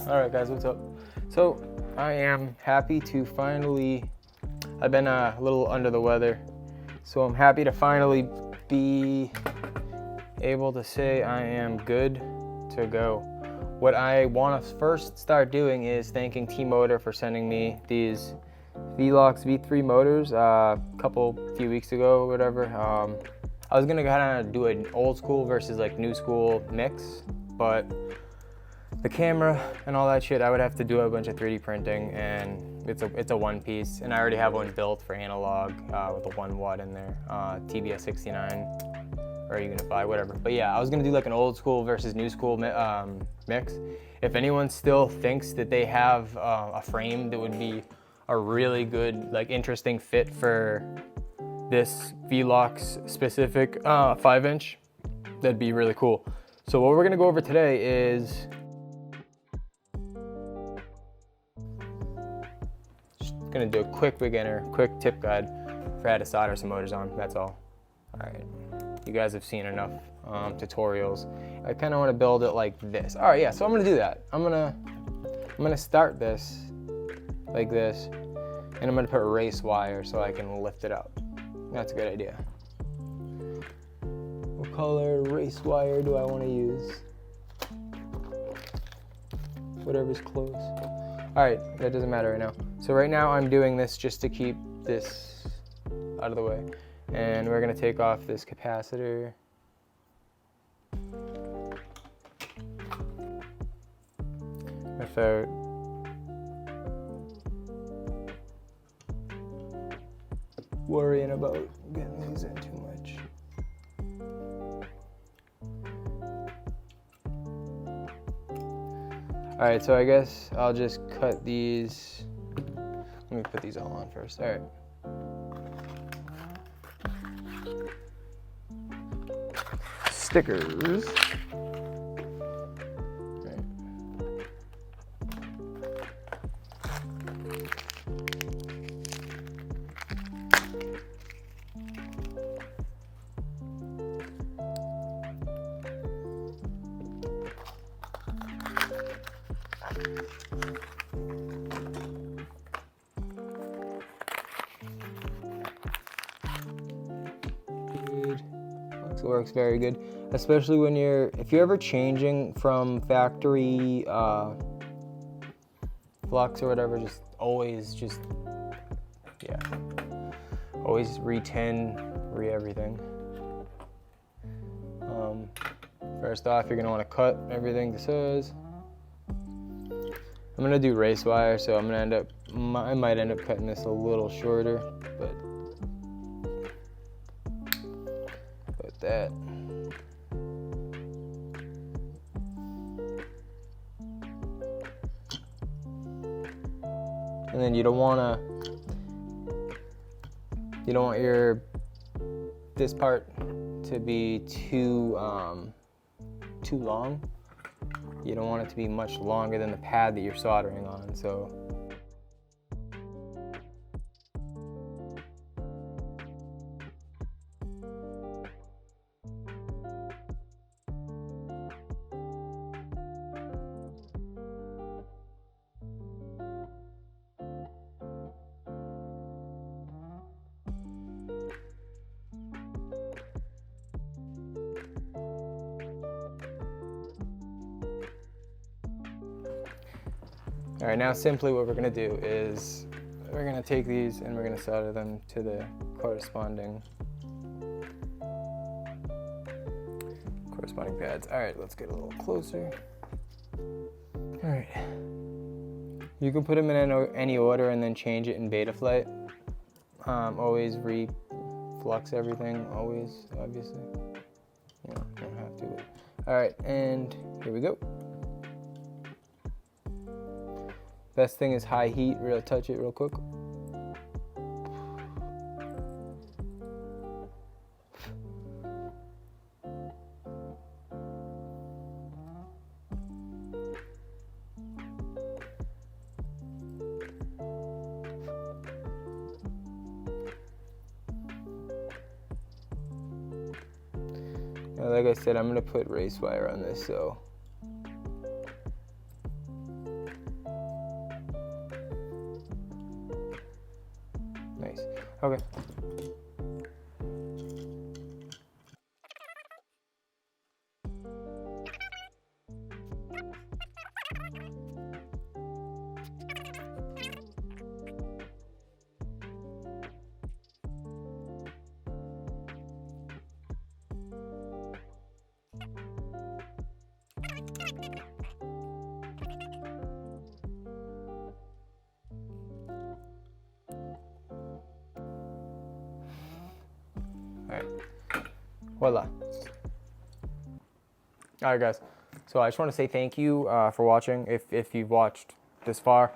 Alright guys, what's up? So I am happy to finally, I've been a little under the weather, so I'm happy to finally be able to say I am good to go. What I want to first start doing is thanking Tmotor for sending me these Velox V3 motors a few weeks ago or whatever. I was gonna kind of do an old school versus like new school mix, but the camera and all that shit, I would have to do a bunch of 3D printing, and it's a one piece, and I already have one built for analog with a 1 watt in there, TBS 69 or Unify, whatever. But yeah, I was gonna do like an old school versus new school mix. If anyone still thinks that they have a frame that would be a really good, like interesting fit for this Velox specific 5-inch, that'd be really cool. So what we're gonna go over today is gonna do a quick tip guide for how to solder some motors on. That's all. All right, you guys have seen enough tutorials. I kind of want to build it like this. All right, yeah. So I'm gonna do that. I'm gonna start this like this, and I'm gonna put race wire so I can lift it up. That's a good idea. What color race wire do I want to use? Whatever's close. All right, that doesn't matter right now. So right now I'm doing this just to keep this out of the way. And we're gonna take off this capacitor. Without worrying about getting these in too much. All right, so I guess I'll just cut these. Let me put these all on first. All right. Stickers. It works very good, especially when if you're ever changing from factory flux or whatever, always re-tin, re-everything. First off, you're gonna want to cut everything to size. I'm gonna do race wire, so I might end up cutting this a little shorter, but that. And then you don't want this part to be too long. You don't want it to be much longer than the pad that you're soldering on. So all right, now simply what we're gonna do is we're gonna take these and we're gonna solder them to the corresponding pads. All right, let's get a little closer. All right, you can put them in any order and then change it in Betaflight. Always reflux everything, always, obviously. You don't have to. All right, and here we go. Best thing is high heat, touch it real quick. Now, like I said, I'm gonna put race wire on this, so Okay. All right. Voila. All right, guys. So I just want to say thank you for watching. If you've watched this far,